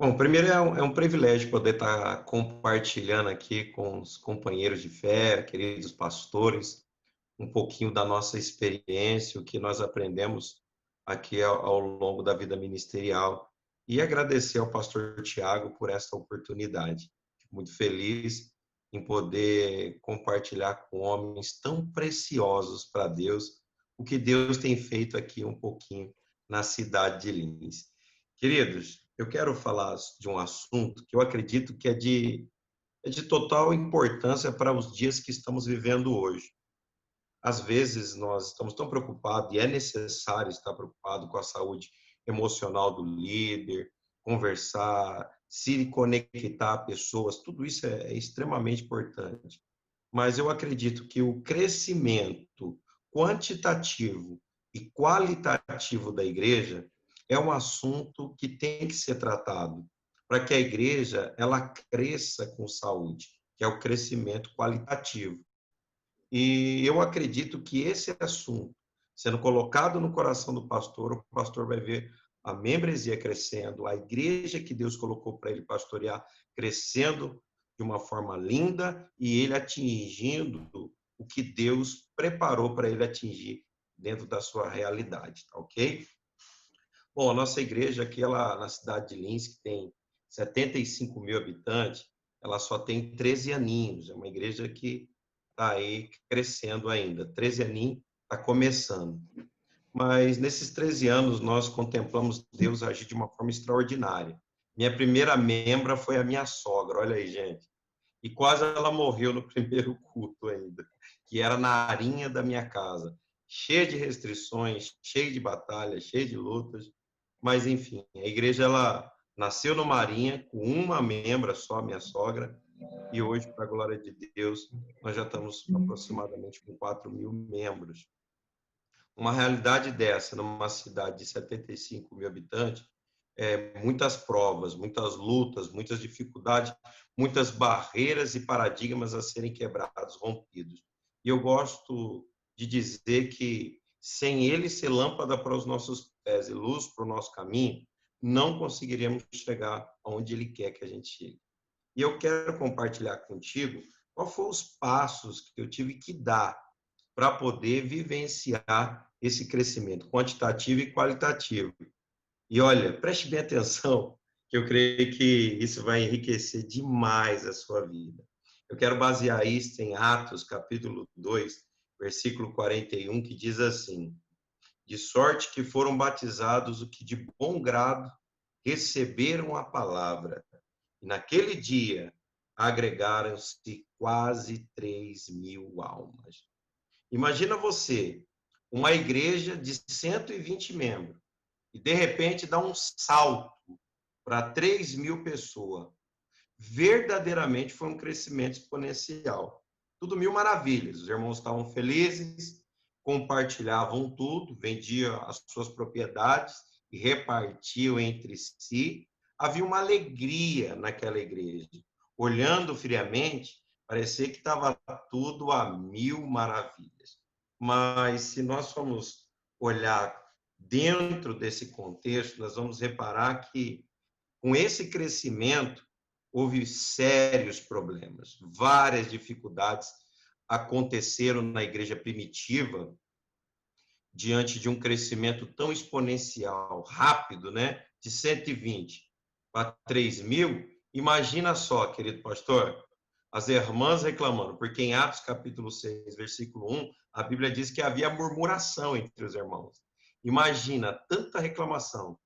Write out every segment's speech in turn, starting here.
Bom, primeiro é um privilégio poder estar compartilhando aqui com os companheiros de fé, queridos pastores, um pouquinho da nossa experiência, o que nós aprendemos aqui ao longo da vida ministerial. E agradecer ao pastor Tiago por esta oportunidade. Fico muito feliz em poder compartilhar com homens tão preciosos para Deus o que Deus tem feito aqui um pouquinho na cidade de Lins. Queridos, eu quero falar de um assunto que eu acredito que é de total importância para os dias que estamos vivendo hoje. Às vezes nós estamos tão preocupados, e é necessário estar preocupado com a saúde emocional do líder, conversar, se conectar a pessoas, tudo isso é extremamente importante. Mas eu acredito que o crescimento quantitativo e qualitativo da igreja é um assunto que tem que ser tratado para que a igreja ela cresça com saúde, que é o crescimento qualitativo. E eu acredito que esse assunto, sendo colocado no coração do pastor, o pastor vai ver a membresia crescendo, a igreja que Deus colocou para ele pastorear crescendo de uma forma linda e ele atingindo o que Deus preparou para ele atingir dentro da sua realidade, tá ok? Bom, a nossa igreja aqui, ela, na cidade de Lins, que tem 75 mil habitantes, ela só tem 13 aninhos. É uma igreja que está aí crescendo ainda. 13 aninhos, está começando. Mas nesses 13 anos, nós contemplamos Deus agir de uma forma extraordinária. Minha primeira membra foi a minha sogra, olha aí, gente. E quase ela morreu no primeiro culto ainda, que era na arinha da minha casa. Cheia de restrições, cheia de batalhas, cheia de lutas. Mas, enfim, a igreja ela nasceu no Marinha, com uma membra só, minha sogra, e hoje, para a glória de Deus, nós já estamos aproximadamente com 4 mil membros. Uma realidade dessa, numa cidade de 75 mil habitantes, muitas provas, muitas lutas, muitas dificuldades, muitas barreiras e paradigmas a serem quebrados, rompidos. E eu gosto de dizer que sem ele ser lâmpada para os nossos pés e luz para o nosso caminho, não conseguiremos chegar aonde ele quer que a gente chegue. E eu quero compartilhar contigo quais foram os passos que eu tive que dar para poder vivenciar esse crescimento quantitativo e qualitativo. E olha, preste bem atenção, que eu creio que isso vai enriquecer demais a sua vida. Eu quero basear isso em Atos, capítulo 2, versículo 41, que diz assim: de sorte que foram batizados os que de bom grado receberam a palavra. E naquele dia agregaram-se quase 3 mil almas. Imagina você, uma igreja de 120 membros, e de repente dá um salto para 3 mil pessoas. Verdadeiramente foi um crescimento exponencial. Tudo mil maravilhas. Os irmãos estavam felizes, compartilhavam tudo, vendiam as suas propriedades e repartiam entre si. Havia uma alegria naquela igreja. Olhando friamente, parecia que estava tudo a mil maravilhas. Mas se nós formos olhar dentro desse contexto, nós vamos reparar que, com esse crescimento, houve sérios problemas, várias dificuldades aconteceram na igreja primitiva, diante de um crescimento tão exponencial, rápido, né? De 120 para 3 mil. Imagina só, querido pastor, as irmãs reclamando, porque em Atos capítulo 6, versículo 1, a Bíblia diz que havia murmuração entre os irmãos. Imagina tanta reclamação,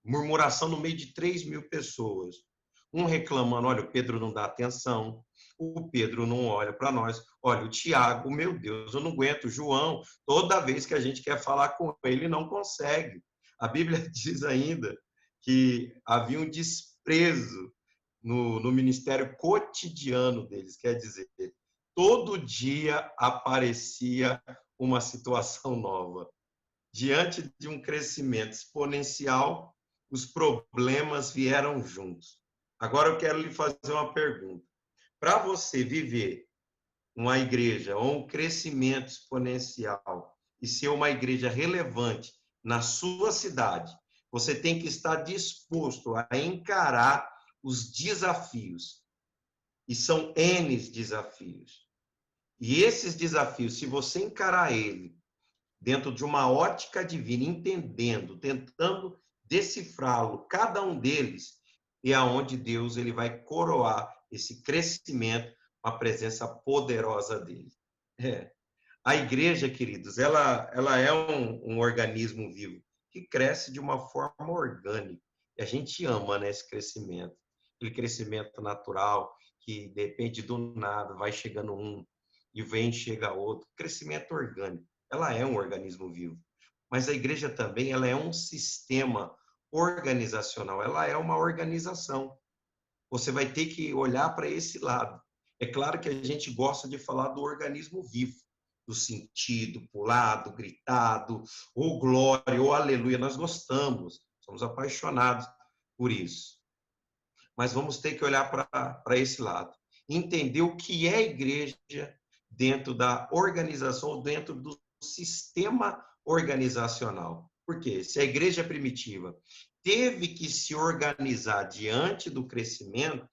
murmuração no meio de 3 mil pessoas. Um reclamando, olha, o Pedro não dá atenção, o Pedro não olha para nós, olha, o Tiago, meu Deus, eu não aguento, o João, toda vez que a gente quer falar com ele, não consegue. A Bíblia diz ainda que havia um desprezo no ministério cotidiano deles, quer dizer, todo dia aparecia uma situação nova. Diante de um crescimento exponencial, os problemas vieram juntos. Agora eu quero lhe fazer uma pergunta. Para você viver uma igreja ou um crescimento exponencial e ser uma igreja relevante na sua cidade, Você tem que estar disposto a encarar os desafios. E são N desafios. E esses desafios, se você encarar ele dentro de uma ótica divina, entendendo, tentando decifrá-lo, cada um deles, é aonde Deus ele vai coroar esse crescimento com a presença poderosa dele. É. A igreja, queridos, ela é um organismo vivo que cresce de uma forma orgânica. E a gente ama, né, esse crescimento. Aquele crescimento natural, que de repente do nada vai chegando um e vem chega outro. Crescimento orgânico. Ela é um organismo vivo. Mas a igreja também, ela é um sistema organizacional. Ela é uma organização. Você vai ter que olhar para esse lado. É claro que a gente gosta de falar do organismo vivo, do sentido, pulado, gritado, ou glória, ou aleluia. Nós gostamos, somos apaixonados por isso. Mas vamos ter que olhar para esse lado. Entender o que é igreja dentro da organização, dentro do sistema organizacional. Por quê? Se a igreja primitiva teve que se organizar diante do crescimento,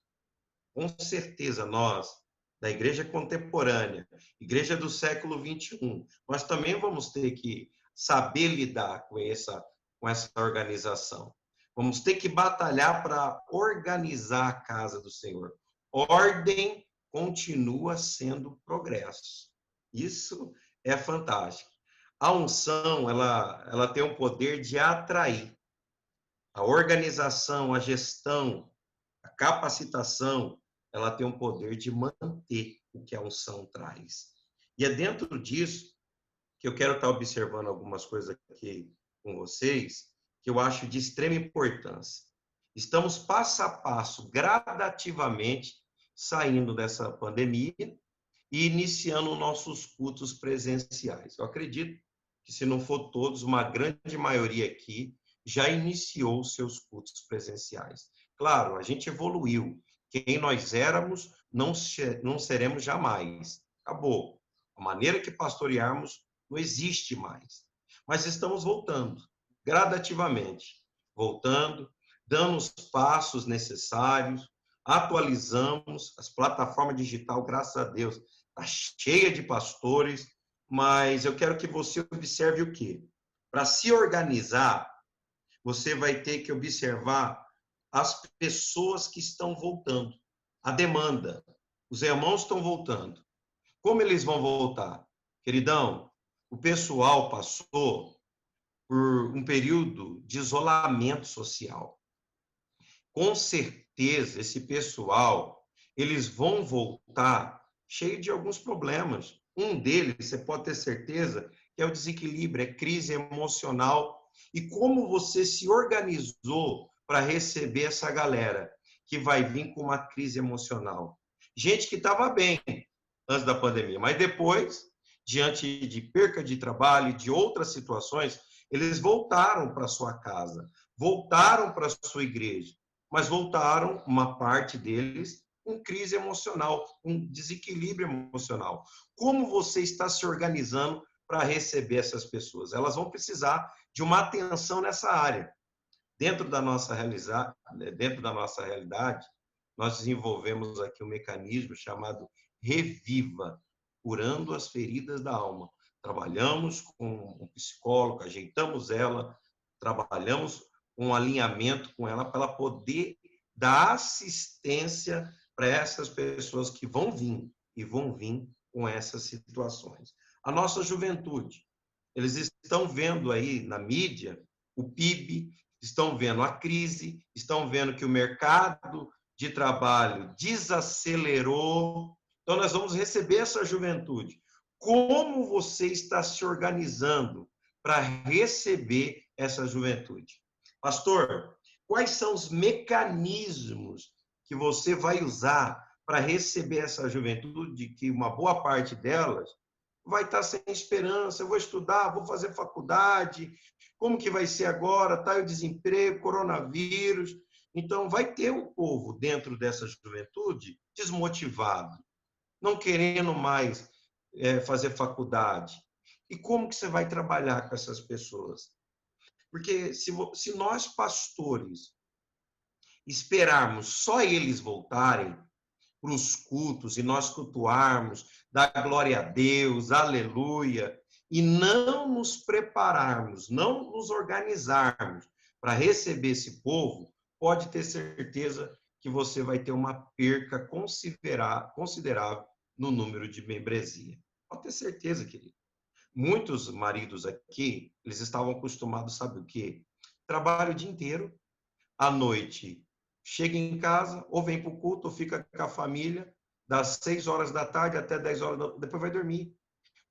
com certeza nós, da igreja contemporânea, igreja do século 21, nós também vamos ter que saber lidar com essa organização. Vamos ter que batalhar para organizar a casa do Senhor. Ordem continua sendo progresso. Isso é fantástico. A unção, ela tem o poder de atrair. A organização, a gestão, a capacitação, ela tem o poder de manter o que a unção traz. E é dentro disso que eu quero estar observando algumas coisas aqui com vocês, que eu acho de extrema importância. Estamos passo a passo, gradativamente, saindo dessa pandemia e iniciando nossos cultos presenciais. Eu acredito que, se não for todos, uma grande maioria aqui já iniciou seus cultos presenciais. Claro, a gente evoluiu. Quem nós éramos, não seremos jamais. Acabou. A maneira que pastorearmos não existe mais. Mas estamos voltando, gradativamente. Voltando, dando os passos necessários, atualizamos as plataformas digitais, graças a Deus, está cheia de pastores, mas eu quero que você observe o quê? Para se organizar, você vai ter que observar as pessoas que estão voltando, a demanda. Os irmãos estão voltando. Como eles vão voltar? Queridão, o pessoal passou por um período de isolamento social. Com certeza, esse pessoal, eles vão voltar cheio de alguns problemas. Um deles, você pode ter certeza, que é o desequilíbrio, é crise emocional. E como você se organizou para receber essa galera que vai vir com uma crise emocional? Gente que estava bem antes da pandemia, mas depois, diante de perca de trabalho e de outras situações, eles voltaram para sua casa, voltaram para sua igreja, mas voltaram, uma parte deles, com crise emocional, com desequilíbrio emocional. Como você está se organizando para receber essas pessoas? Elas vão precisar de uma atenção nessa área. Dentro da nossa realidade, nós desenvolvemos aqui um mecanismo chamado Reviva, curando as feridas da alma. Trabalhamos com um psicólogo, ajeitamos ela, trabalhamos um alinhamento com ela para ela poder dar assistência para essas pessoas que vão vir e vão vir com essas situações. A nossa juventude, eles estão vendo aí na mídia o PIB, estão vendo a crise, estão vendo que o mercado de trabalho desacelerou. Então, nós vamos receber essa juventude. Como você está se organizando para receber essa juventude? Pastor, quais são os mecanismos que você vai usar para receber essa juventude, que uma boa parte delas vai estar sem esperança? Eu vou estudar, vou fazer faculdade, como que vai ser agora? Está o desemprego, coronavírus. Então, vai ter o povo dentro dessa juventude desmotivado, não querendo mais fazer faculdade. E como que você vai trabalhar com essas pessoas? Porque se nós, pastores, esperarmos só eles voltarem para os cultos e nós cultuarmos, dar glória a Deus, aleluia, e não nos prepararmos, não nos organizarmos para receber esse povo, pode ter certeza que você vai ter uma perca considerável no número de membresia. Pode ter certeza, querido. Muitos maridos aqui, eles estavam acostumados, sabe o quê? Trabalho o dia inteiro, à noite chega em casa, ou vem para o culto, ou fica com a família, das 6 horas da tarde até 10 horas, depois vai dormir.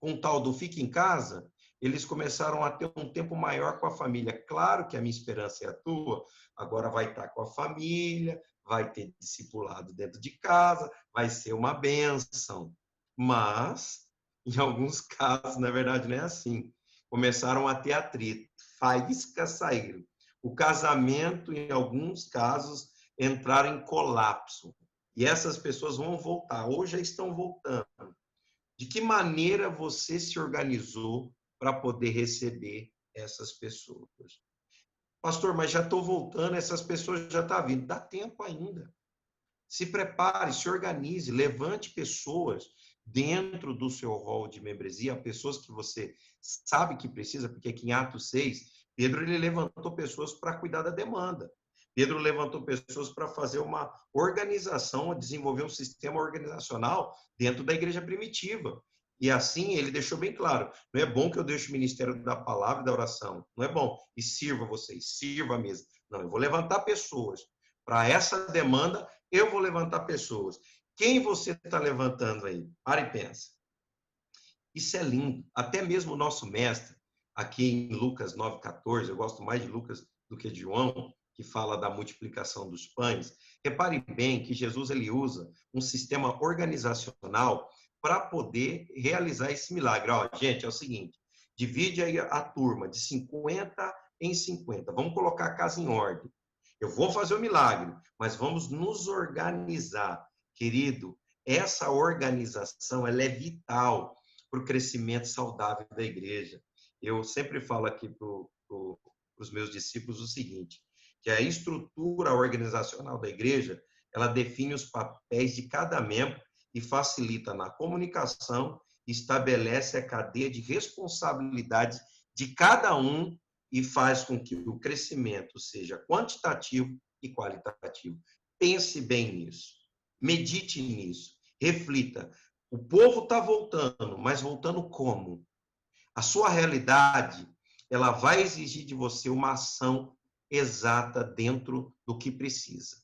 Com o tal do fica em casa, eles começaram a ter um tempo maior com a família. Claro que a minha esperança é a tua, agora vai estar com a família, vai ter discipulado dentro de casa, vai ser uma bênção. Mas, em alguns casos, na verdade, não é assim. Começaram a ter atrito, faíscas saíram. O casamento, em alguns casos, entraram em colapso. E essas pessoas vão voltar, ou já estão voltando. De que maneira você se organizou para poder receber essas pessoas? Pastor, mas já estou voltando, essas pessoas já estão vindo. Dá tempo ainda. Se prepare, se organize, levante pessoas dentro do seu rol de membresia, pessoas que você sabe que precisa, porque aqui em Atos 6, Pedro ele levantou pessoas para cuidar da demanda. Pedro levantou pessoas para fazer uma organização, desenvolver um sistema organizacional dentro da igreja primitiva. E assim ele deixou bem claro: não é bom que eu deixe o ministério da palavra e da oração, não é bom, e sirva vocês, sirva mesmo. Não, eu vou levantar pessoas para essa demanda, eu vou levantar pessoas. Quem você está levantando aí? Para e pensa. Isso é lindo. Até mesmo o nosso mestre, aqui em Lucas 9,14, eu gosto mais de Lucas do que de João, que fala da multiplicação dos pães. Repare bem que Jesus ele usa um sistema organizacional para poder realizar esse milagre. Ó, gente, é o seguinte, divide aí a turma de 50 em 50. Vamos colocar a casa em ordem. Eu vou fazer o milagre, mas vamos nos organizar. Querido, essa organização ela é vital para o crescimento saudável da igreja. Eu sempre falo aqui para os meus discípulos o seguinte, que a estrutura organizacional da igreja, ela define os papéis de cada membro e facilita na comunicação, estabelece a cadeia de responsabilidades de cada um e faz com que o crescimento seja quantitativo e qualitativo. Pense bem nisso, medite nisso, reflita. O povo está voltando, mas voltando como? A sua realidade, ela vai exigir de você uma ação exata dentro do que precisa.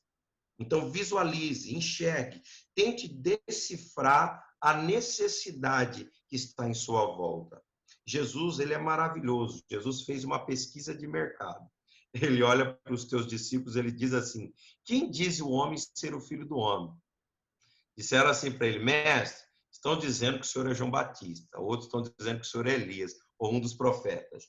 Então, visualize, enxergue, tente decifrar a necessidade que está em sua volta. Jesus, ele é maravilhoso. Jesus fez uma pesquisa de mercado. Ele olha para os teus discípulos, ele diz assim: quem diz o homem ser o filho do homem? Disseram assim para ele: mestre, estão dizendo que o senhor é João Batista, outros estão dizendo que o senhor é Elias, ou um dos profetas.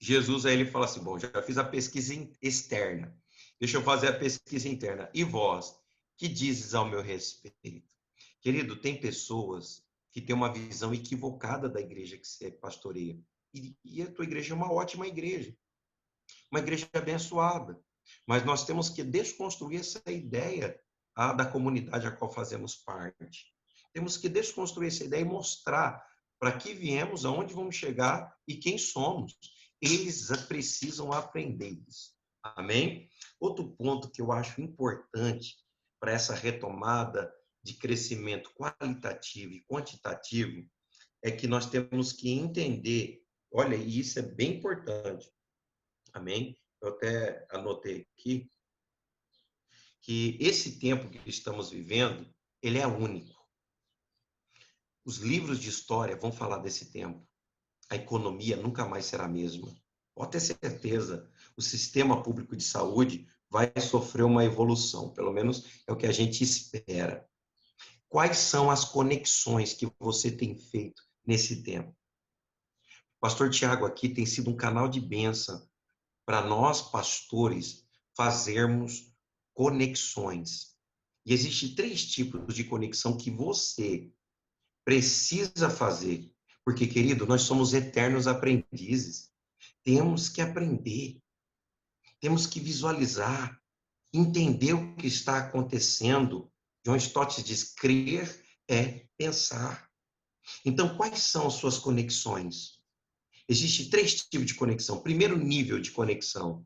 Jesus aí ele fala assim: bom, já fiz a pesquisa externa, deixa eu fazer a pesquisa interna. E vós, que dizes ao meu respeito? Querido, tem pessoas que têm uma visão equivocada da igreja que você pastoreia. E a tua igreja é uma ótima igreja, uma igreja abençoada. Mas nós temos que desconstruir essa ideia da comunidade a qual fazemos parte. Temos que desconstruir essa ideia e mostrar para que viemos, aonde vamos chegar e quem somos. Eles precisam aprender isso. Amém? Outro ponto que eu acho importante para essa retomada de crescimento qualitativo e quantitativo é que nós temos que entender, olha, e isso é bem importante, amém? Eu até anotei aqui, que esse tempo que estamos vivendo, ele é único. Os livros de história vão falar desse tempo. A economia nunca mais será a mesma. Pode ter certeza, o sistema público de saúde vai sofrer uma evolução, pelo menos é o que a gente espera. Quais são as conexões que você tem feito nesse tempo? O pastor Tiago aqui tem sido um canal de bênção para nós, pastores, fazermos conexões. E existem 3 tipos de conexão que você precisa fazer Porque, querido, nós somos eternos aprendizes. Temos que aprender, temos que visualizar, entender o que está acontecendo. John Stott diz: crer é pensar. Então, quais são as suas conexões? Existem três tipos de conexão. Primeiro nível de conexão,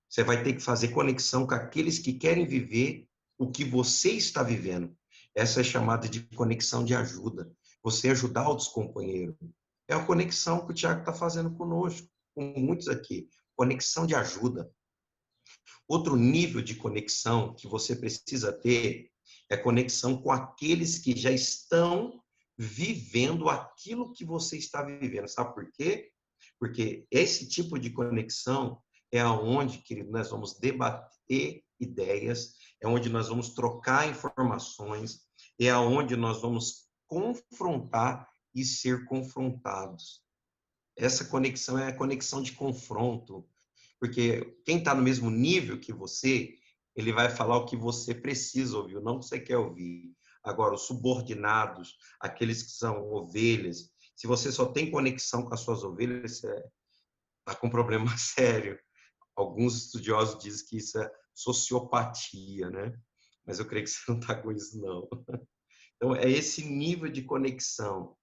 você vai ter que fazer conexão com aqueles que querem viver o que você está vivendo. Essa é chamada de conexão de ajuda. Você ajudar outros companheiros. É a conexão que o Tiago está fazendo conosco, com muitos aqui. Conexão de ajuda. Outro nível de conexão que você precisa ter é conexão com aqueles que já estão vivendo aquilo que você está vivendo. Sabe por quê? Porque esse tipo de conexão é aonde, querido, nós vamos debater ideias, é onde nós vamos trocar informações, é aonde nós vamos confrontar e ser confrontados. Essa conexão é a conexão de confronto, porque quem está no mesmo nível que você, ele vai falar o que você precisa ouvir, não o que você quer ouvir. Agora, os subordinados, aqueles que são ovelhas, se você só tem conexão com as suas ovelhas, você está com um problema sério. Alguns estudiosos dizem que isso é sociopatia, né? Mas eu creio que você não está com isso, não. Então, é esse nível de conexão,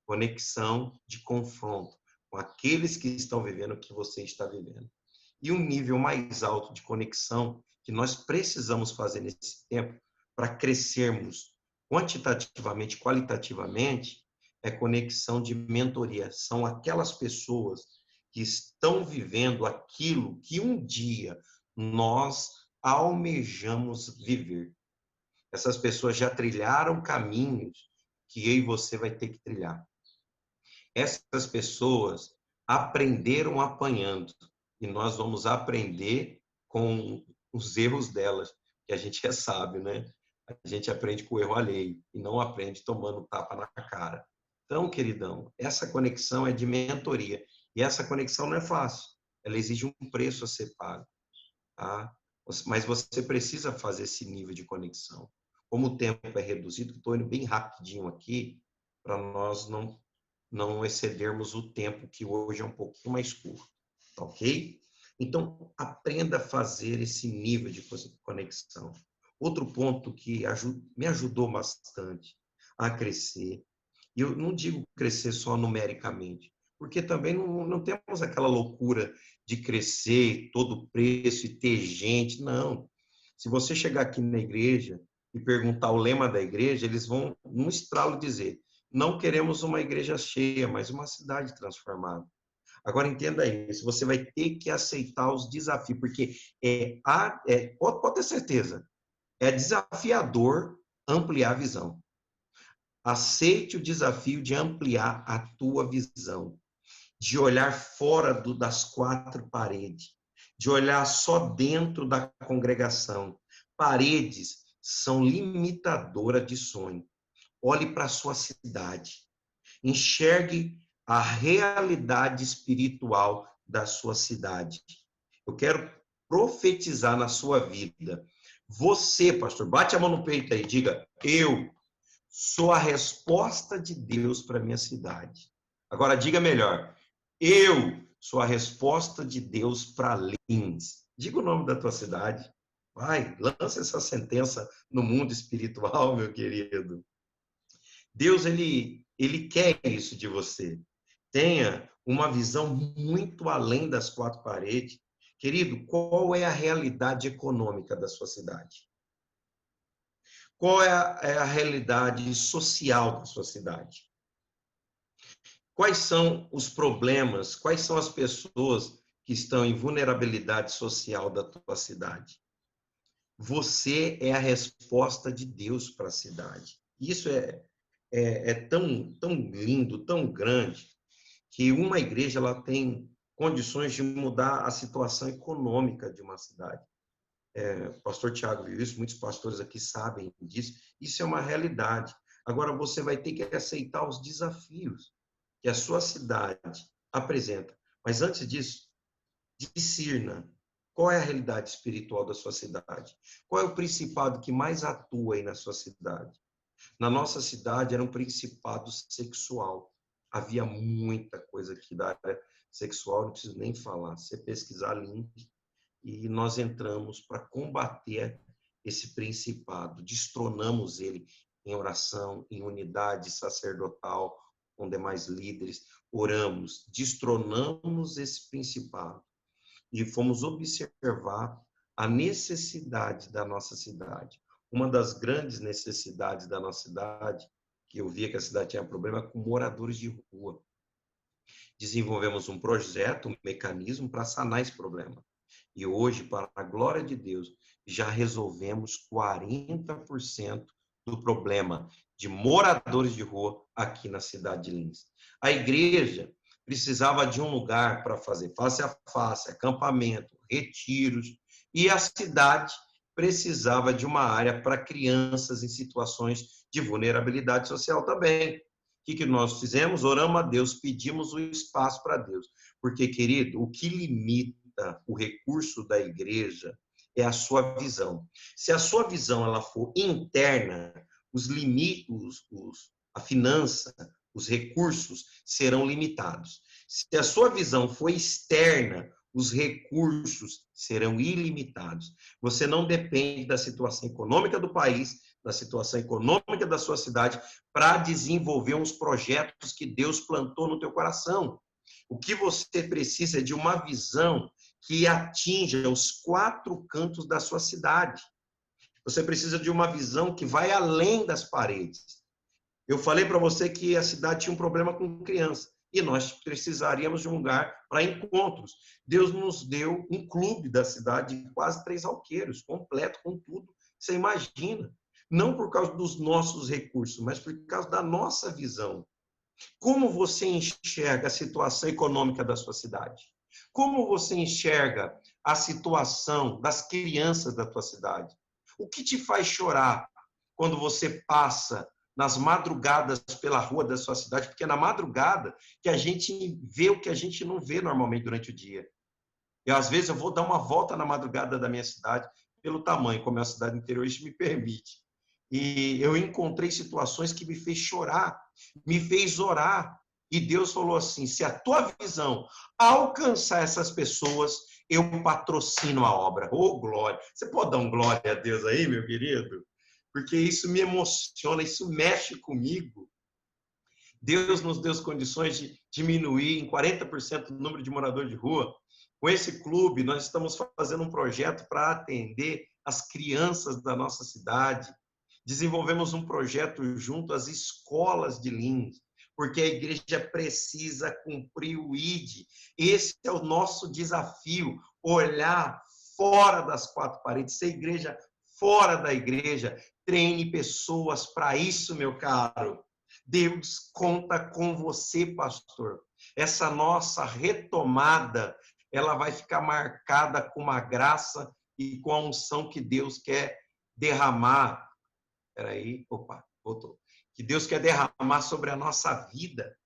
conexão de confronto com aqueles que estão vivendo o que você está vivendo. E um nível mais alto de conexão que nós precisamos fazer nesse tempo para crescermos quantitativamente, qualitativamente, é conexão de mentoria. São aquelas pessoas que estão vivendo aquilo que um dia nós almejamos viver. Essas pessoas já trilharam caminhos que eu e você vai ter que trilhar. Essas pessoas aprenderam apanhando e nós vamos aprender com os erros delas, que a gente é sábio, né? A gente aprende com o erro alheio e não aprende tomando tapa na cara. Então, queridão, essa conexão é de mentoria e essa conexão não é fácil. Ela exige um preço a ser pago, tá? Mas você precisa fazer esse nível de conexão. Como o tempo é reduzido, estou indo bem rapidinho aqui para nós não excedermos o tempo, que hoje é um pouquinho mais curto, tá ok? Então, aprenda a fazer esse nível de conexão. Outro ponto que me ajudou bastante a crescer, e eu não digo crescer só numericamente, porque também não temos aquela loucura de crescer todo preço e ter gente, não. Se você chegar aqui na igreja e perguntar o lema da igreja, eles vão, num estralo, dizer: não queremos uma igreja cheia, mas uma cidade transformada. Agora, entenda isso, você vai ter que aceitar os desafios, porque pode ter certeza, é desafiador ampliar a visão. Aceite o desafio de ampliar a tua visão, de olhar fora das quatro paredes, de olhar só dentro da congregação. Paredes são limitadoras de sonho. Olhe para a sua cidade. Enxergue a realidade espiritual da sua cidade. Eu quero profetizar na sua vida. Você, pastor, bate a mão no peito aí, diga: eu sou a resposta de Deus para minha cidade. Agora diga melhor: eu sou a resposta de Deus para Lins. Diga o nome da tua cidade. Vai, lança essa sentença no mundo espiritual, meu querido. Deus, ele quer isso de você. Tenha uma visão muito além das quatro paredes. Querido, qual é a realidade econômica da sua cidade? Qual é a realidade social da sua cidade? Quais são os problemas? Quais são as pessoas que estão em vulnerabilidade social da tua cidade? Você é a resposta de Deus para a cidade. Isso é tão lindo, tão grande, que uma igreja ela tem condições de mudar a situação econômica de uma cidade. O pastor Tiago viu isso, muitos pastores aqui sabem disso. Isso é uma realidade. Agora, você vai ter que aceitar os desafios que a sua cidade apresenta. Mas antes disso, discirna qual é a realidade espiritual da sua cidade. Qual é o principado que mais atua aí na sua cidade? Na nossa cidade era um principado sexual. havia muita coisa aqui da área sexual, não preciso nem falar. Você pesquisar link, e nós entramos para combater esse principado, destronamos ele em oração, em unidade sacerdotal, com demais líderes, oramos, destronamos esse principado e fomos observar a necessidade da nossa cidade. Uma das grandes necessidades da nossa cidade, que eu via que a cidade tinha problema, é com moradores de rua. Desenvolvemos um projeto, um mecanismo para sanar esse problema. E hoje, para a glória de Deus, já resolvemos 40% do problema de moradores de rua aqui na cidade de Lins. A igreja precisava de um lugar para fazer face a face, acampamento, retiros, e a cidade precisava de uma área para crianças em situações de vulnerabilidade social também. O que nós fizemos? Oramos a Deus, pedimos o espaço para Deus. Porque, querido, o que limita o recurso da igreja é a sua visão. Se a sua visão ela for interna, os limites, a finança, os recursos serão limitados. Se a sua visão for externa, os recursos serão ilimitados. Você não depende da situação econômica do país, da situação econômica da sua cidade, para desenvolver uns projetos que Deus plantou no teu coração. O que você precisa é de uma visão que atinja os 4 cantos da sua cidade. Você precisa de uma visão que vai além das paredes. Eu falei para você que a cidade tinha um problema com criança e nós precisaríamos de um lugar para encontros. Deus nos deu um clube da cidade de quase 3 alqueiros, completo, com tudo. Você imagina. Não por causa dos nossos recursos, mas por causa da nossa visão. Como você enxerga a situação econômica da sua cidade? Como você enxerga a situação das crianças da tua cidade? O que te faz chorar quando você passa nas madrugadas pela rua da sua cidade? Porque é na madrugada que a gente vê o que a gente não vê normalmente durante o dia. E às vezes eu vou dar uma volta na madrugada da minha cidade, pelo tamanho, como é uma cidade interior, isso me permite. E eu encontrei situações que me fez chorar, me fez orar. E Deus falou assim, se a tua visão alcançar essas pessoas, eu patrocino a obra. Oh, glória! Você pode dar um glória a Deus aí, meu querido? Porque isso me emociona, isso mexe comigo. Deus nos deu as condições de diminuir em 40% o número de moradores de rua. Com esse clube, nós estamos fazendo um projeto para atender as crianças da nossa cidade. Desenvolvemos um projeto junto às escolas de Lins, porque a igreja precisa cumprir o ID. Esse é o nosso desafio, olhar fora das 4 paredes, ser igreja fora da igreja. Treine pessoas para isso, meu caro. Deus conta com você, pastor. Essa nossa retomada, ela vai ficar marcada com uma graça e com a unção que Deus quer derramar. Peraí, opa, voltou. Que Deus quer derramar sobre a nossa vida.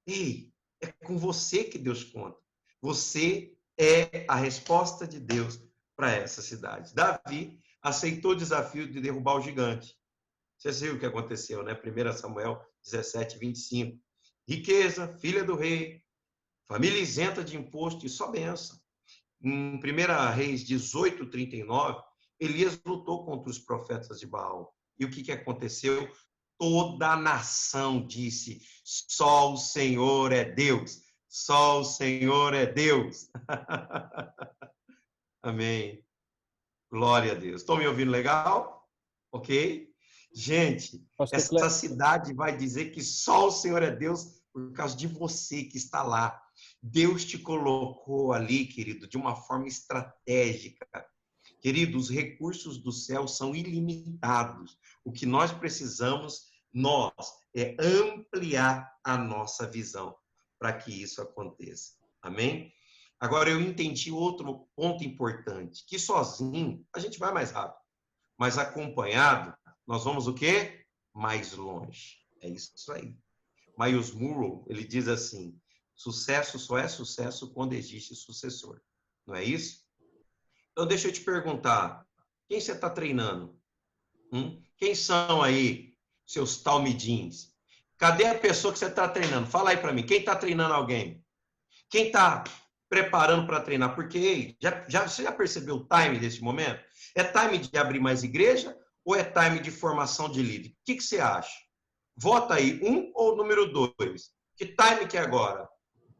Ei, é com você que Deus conta. Você é a resposta de Deus para essa cidade. Davi aceitou o desafio de derrubar o gigante. Você viu o que aconteceu, né? 1 Samuel 17, 25. Riqueza, filha do rei, família isenta de imposto e só bênção. Em 1 Reis 18, 39, Elias lutou contra os profetas de Baal. E o que aconteceu? Toda a nação disse, só o Senhor é Deus. Só o Senhor é Deus. Amém. Glória a Deus. Estão me ouvindo legal? Ok? Gente, essa cidade vai dizer que só o Senhor é Deus por causa de você que está lá. Deus te colocou ali, querido, de uma forma estratégica. Querido, os recursos do céu são ilimitados. O que nós precisamos, é ampliar a nossa visão para que isso aconteça. Amém? Agora, eu entendi outro ponto importante, que sozinho a gente vai mais rápido, mas acompanhado, nós vamos o quê? Mais longe. É isso aí. Myles Munroe, ele diz assim, sucesso só é sucesso quando existe sucessor. Não é isso? Então, deixa eu te perguntar, quem você está treinando? Quem são aí seus talmidins? Cadê a pessoa que você está treinando? Fala aí para mim. Quem está treinando alguém? Quem está preparando para treinar? Porque ei, você já percebeu o time desse momento? É time de abrir mais igreja ou é time de formação de líder? O que você acha? Vota aí, 1 ou número 2. Que time que é agora?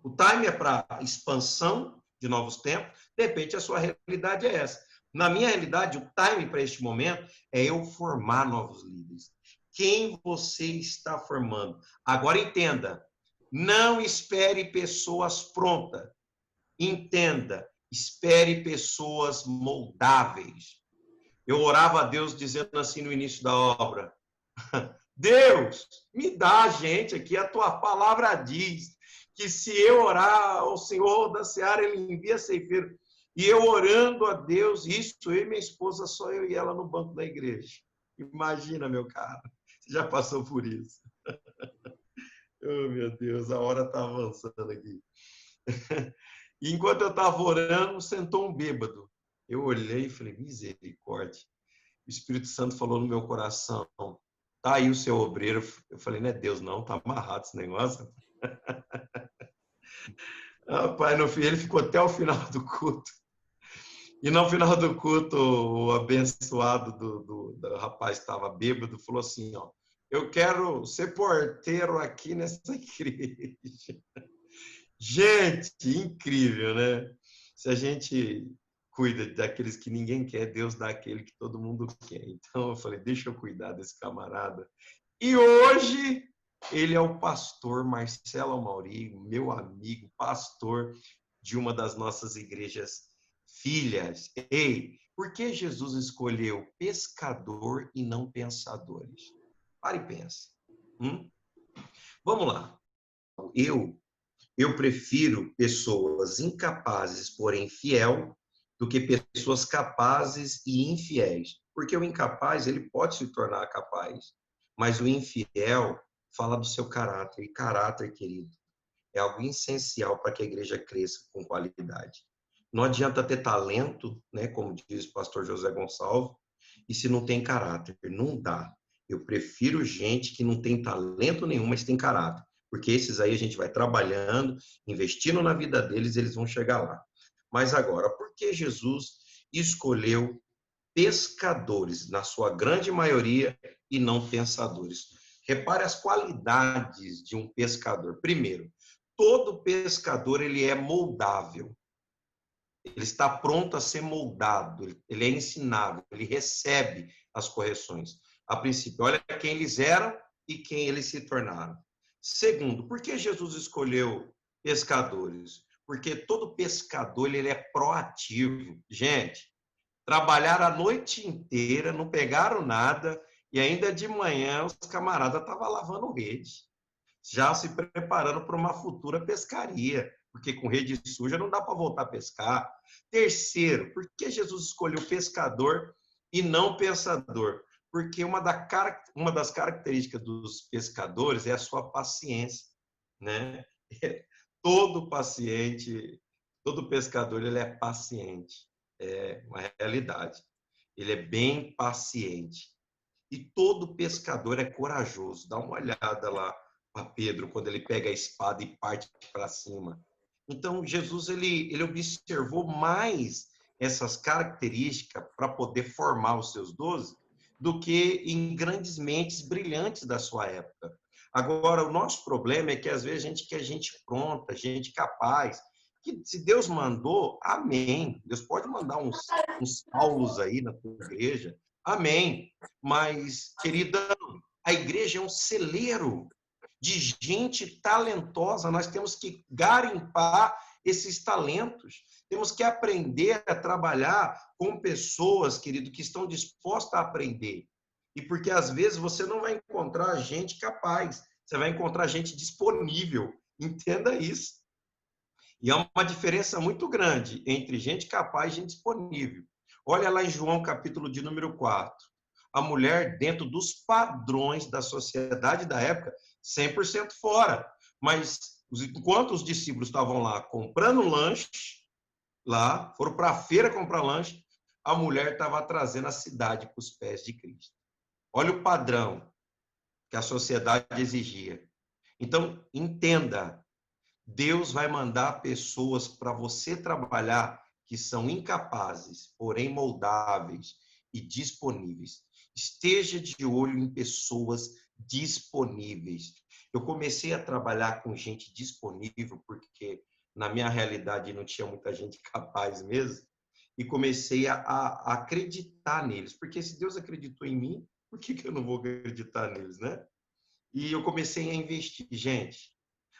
O time é para expansão de novos tempos. De repente, a sua realidade é essa. Na minha realidade, o time para este momento é eu formar novos líderes. Quem você está formando? Agora entenda, não espere pessoas prontas. Entenda, espere pessoas moldáveis. Eu orava a Deus dizendo assim no início da obra: Deus, me dá, gente, aqui a tua palavra diz que se eu orar ao Senhor da Seara, ele envia ceifeiro. E eu orando a Deus, isso, eu e minha esposa, só eu e ela no banco da igreja. Imagina, meu cara, você já passou por isso. Oh, meu Deus, a hora está avançando aqui. E enquanto eu estava orando, sentou um bêbado. Eu olhei e falei, misericórdia. O Espírito Santo falou no meu coração, tá aí o seu obreiro. Eu falei, não é Deus não, tá amarrado esse negócio. Rapaz, no fim, ele ficou até o final do culto. E no final do culto, o abençoado do rapaz que estava bêbado falou assim, ó, eu quero ser porteiro aqui nessa igreja. Gente, incrível, né? Se a gente cuida daqueles que ninguém quer, Deus dá aquele que todo mundo quer. Então eu falei, deixa eu cuidar desse camarada. E hoje ele é o pastor Marcelo Amauri, meu amigo, pastor de uma das nossas igrejas filhas. Ei, por que Jesus escolheu pescador e não pensadores? Pare e pensa. Vamos lá. Eu prefiro pessoas incapazes, porém fiel, do que pessoas capazes e infiéis. Porque o incapaz, ele pode se tornar capaz, mas o infiel fala do seu caráter. E caráter, querido, é algo essencial para que a igreja cresça com qualidade. Não adianta ter talento, né, como diz o pastor José Gonçalves, e se não tem caráter, não dá. Eu prefiro gente que não tem talento nenhum, mas tem caráter, porque esses aí a gente vai trabalhando, investindo na vida deles, eles vão chegar lá. Mas agora, por que Jesus escolheu pescadores, na sua grande maioria, e não pensadores? Repare as qualidades de um pescador. Primeiro, todo pescador ele é moldável. Ele está pronto a ser moldado, ele é ensinável, ele recebe as correções. A princípio, olha quem eles eram e quem eles se tornaram. Segundo, por que Jesus escolheu pescadores? Porque todo pescador ele é proativo. Gente, trabalharam a noite inteira, não pegaram nada, e ainda de manhã os camaradas estavam lavando rede, já se preparando para uma futura pescaria, porque com rede suja não dá para voltar a pescar. Terceiro, por que Jesus escolheu pescador e não pensador? Porque uma das características dos pescadores é a sua paciência, né? Todo paciente, todo pescador, ele é paciente. É uma realidade. Ele é bem paciente. E todo pescador é corajoso. Dá uma olhada lá para Pedro, quando ele pega a espada e parte para cima. Então, Jesus ele observou mais essas características para poder formar os seus 12 do que em grandes mentes brilhantes da sua época. Agora, o nosso problema é que às vezes a gente quer gente pronta, gente capaz, que se Deus mandou, amém. Deus pode mandar uns Paulos aí na tua igreja, amém. Mas, querida, a igreja é um celeiro de gente talentosa. Nós temos que garimpar esses talentos. Temos que aprender a trabalhar com pessoas, querido, que estão dispostas a aprender. E porque às vezes você não vai encontrar gente capaz, você vai encontrar gente disponível. Entenda isso. E há uma diferença muito grande entre gente capaz e gente disponível. Olha lá em João, capítulo de número 4. A mulher, dentro dos padrões da sociedade da época, 100% fora. Mas, enquanto os discípulos estavam lá comprando lanche, lá, foram para a feira comprar lanche, a mulher estava trazendo a cidade para os pés de Cristo. Olha o padrão. que a sociedade exigia. Então, entenda, Deus vai mandar pessoas para você trabalhar que são incapazes, porém moldáveis e disponíveis. Esteja de olho em pessoas disponíveis. Eu comecei a trabalhar com gente disponível porque na minha realidade não tinha muita gente capaz mesmo, e comecei a acreditar neles, porque se Deus acreditou em mim, por que eu não vou acreditar neles, né? E eu comecei a investir. Gente,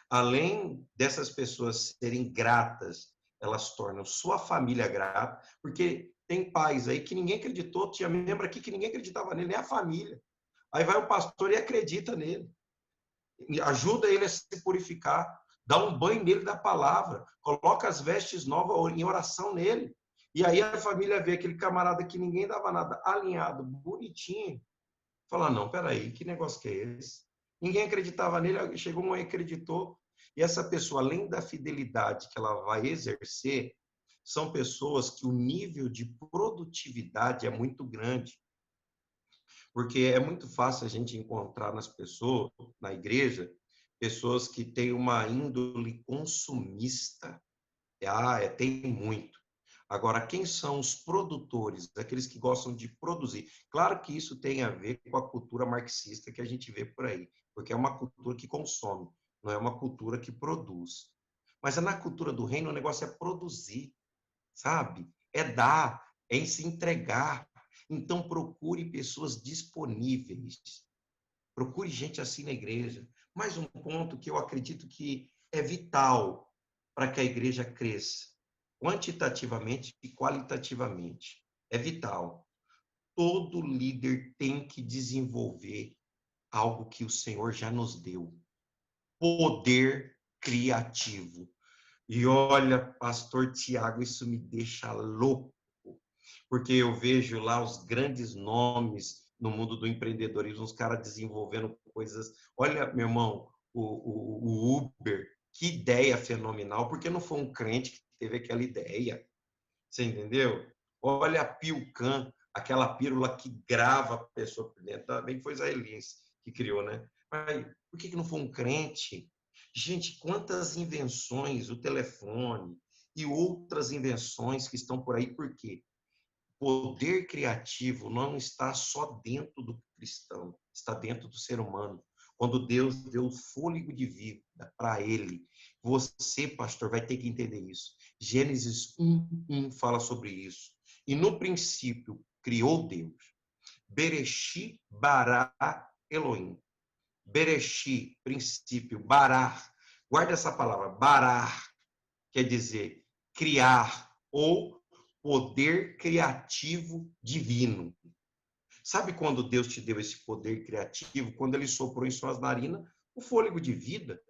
além dessas pessoas serem gratas, elas tornam sua família grata, porque tem pais aí que ninguém acreditou, tinha membro aqui que ninguém acreditava nele, nem a família. Aí vai o pastor e acredita nele, ajuda ele a se purificar, dá um banho nele da palavra, coloca as vestes novas em oração nele. E aí a família vê aquele camarada que ninguém dava nada, alinhado, bonitinho, fala, não, peraí, que negócio que é esse? Ninguém acreditava nele, chegou um e acreditou. E essa pessoa, além da fidelidade que ela vai exercer, são pessoas que o nível de produtividade é muito grande. Porque é muito fácil a gente encontrar nas pessoas, na igreja, pessoas que têm uma índole consumista. Tem muito. Agora, quem são os produtores, aqueles que gostam de produzir? Claro que isso tem a ver com a cultura marxista que a gente vê por aí, porque é uma cultura que consome, não é uma cultura que produz. Mas na cultura do reino, o negócio é produzir, sabe? É dar, é em se entregar. Então, procure pessoas disponíveis. Procure gente assim na igreja. Mais um ponto que eu acredito que é vital para que a igreja cresça, quantitativamente e qualitativamente. É vital. Todo líder tem que desenvolver algo que o Senhor já nos deu: poder criativo. E olha, pastor Tiago, isso me deixa louco, porque eu vejo lá os grandes nomes no mundo do empreendedorismo, os caras desenvolvendo coisas. Olha, meu irmão, o Uber, que ideia fenomenal, porque não foi um crente que teve aquela ideia, você entendeu? Olha a Pilcan, aquela pílula que grava a pessoa por dentro, também foi israelense que criou, né? Mas por que não foi um crente? Gente, quantas invenções, o telefone e outras invenções que estão por aí, por quê? Poder criativo não está só dentro do cristão, está dentro do ser humano. Quando Deus deu o fôlego de vida para ele, você, pastor, vai ter que entender isso. Gênesis 1:1 fala sobre isso. E no princípio criou Deus. Bereshit bara Elohim. Bereshit, princípio, barar. Guarda essa palavra, barar, quer dizer criar ou poder criativo divino. Sabe quando Deus te deu esse poder criativo? Quando ele soprou em suas narinas o fôlego de vida.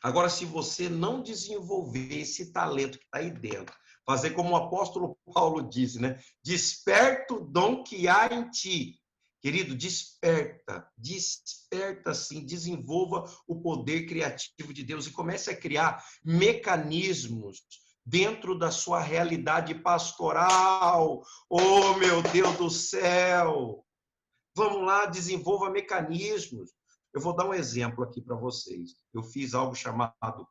Agora, se você não desenvolver esse talento que está aí dentro, fazer como o apóstolo Paulo disse, né? Desperta o dom que há em ti. Querido, desperta, desperta sim, desenvolva o poder criativo de Deus e comece a criar mecanismos dentro da sua realidade pastoral. Oh, meu Deus do céu! Vamos lá, desenvolva mecanismos. Eu vou dar um exemplo aqui para vocês. Eu fiz algo chamado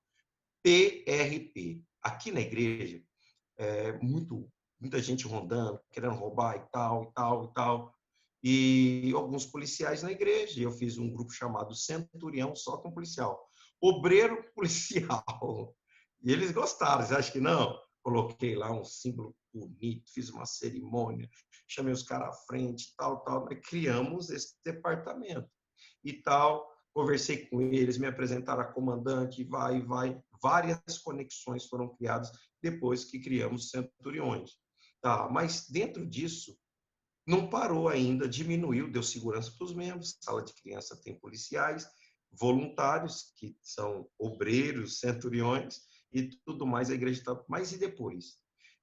PRP. Aqui na igreja, muita gente rondando, querendo roubar e tal, e tal, e tal. E alguns policiais na igreja. Eu fiz um grupo chamado Centurião, só com policial. Obreiro policial. E eles gostaram, você acha que não? Coloquei lá um símbolo bonito, fiz uma cerimônia, chamei os caras à frente, tal, tal. Nós criamos esse departamento e tal. Conversei com eles, me apresentaram a comandante, vai, vai. Várias conexões foram criadas depois que criamos centuriões. Tá, mas dentro disso, não parou ainda, diminuiu, deu segurança para os membros. Sala de criança tem policiais, voluntários, que são obreiros, centuriões e tudo mais. A igreja está. Mas e depois?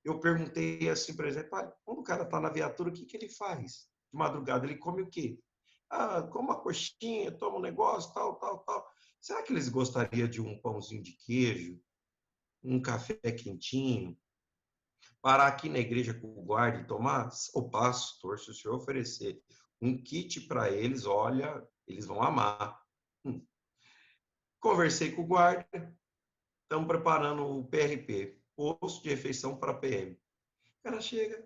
Eu perguntei assim, por exemplo, quando o cara está na viatura, o que, que ele faz? De madrugada, ele come o quê? Come uma coxinha, toma um negócio, tal, tal, tal. Será que eles gostariam de um pãozinho de queijo, um café quentinho? Parar aqui na igreja com o guarda e tomar? O pastor, se o senhor oferecer um kit para eles, olha, Eles vão amar. Conversei com o guarda, estamos preparando o PRP, posto de refeição para PM. O cara chega,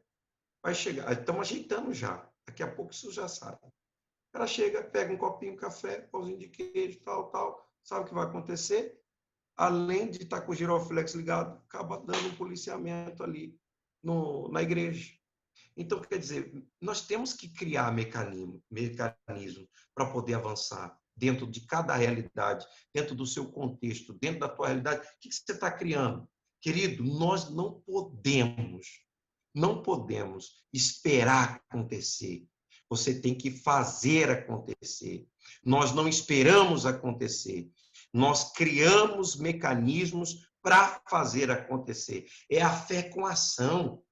vai chegar, estamos ajeitando já, daqui a pouco isso já sai. O cara chega, pega um copinho de café, pãozinho de queijo, tal. Sabe o que vai acontecer? Além de estar com o giroflex ligado, acaba dando um policiamento ali na igreja. Então, quer dizer, nós temos que criar mecanismo para poder avançar dentro de cada realidade, dentro do seu contexto, dentro da tua realidade. O que você está criando? Querido, nós não podemos esperar acontecer. Você tem que fazer acontecer. Nós não esperamos acontecer. Nós criamos mecanismos para fazer acontecer. É a fé com ação.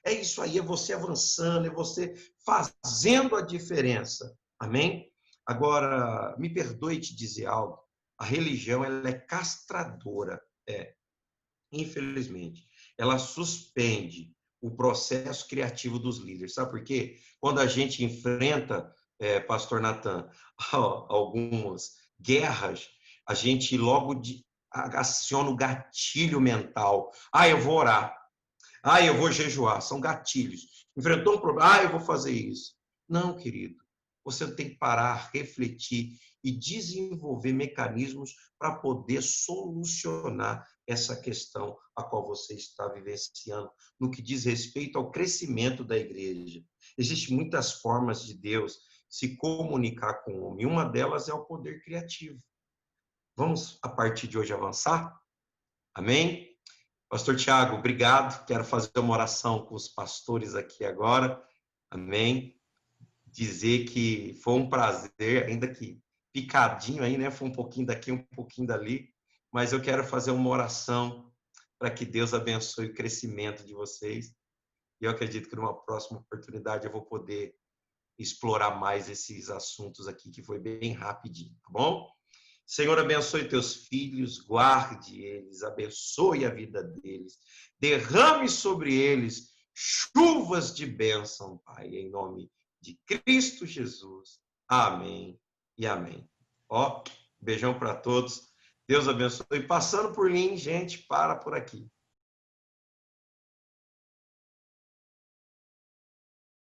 É isso aí, é você avançando, é você fazendo a diferença. Amém? Agora, me perdoe te dizer algo. A religião, ela é castradora. Infelizmente. Ela suspende o processo criativo dos líderes. Sabe por quê? Quando a gente enfrenta, pastor Natan, algumas guerras, a gente logo aciona o gatilho mental. Eu vou orar. Eu vou jejuar. São gatilhos. Enfrentou um problema. Eu vou fazer isso. Não, querido. Você tem que parar, refletir e desenvolver mecanismos para poder solucionar essa questão a qual você está vivenciando, no que diz respeito ao crescimento da igreja. Existem muitas formas de Deus se comunicar com o homem. Uma delas é o poder criativo. Vamos, a partir de hoje, avançar? Amém? Pastor Tiago, obrigado. Quero fazer uma oração com os pastores aqui agora. Amém? Dizer que foi um prazer, ainda que picadinho aí, né? Foi um pouquinho daqui, um pouquinho dali, mas eu quero fazer uma oração para que Deus abençoe o crescimento de vocês. E eu acredito que numa próxima oportunidade eu vou poder explorar mais esses assuntos aqui, que foi bem rapidinho, tá bom? Senhor, abençoe teus filhos, guarde eles, abençoe a vida deles, derrame sobre eles chuvas de bênção, Pai, em nome de Cristo Jesus. Amém e amém. Beijão para todos. Deus abençoe. Passando por mim, gente, para por aqui.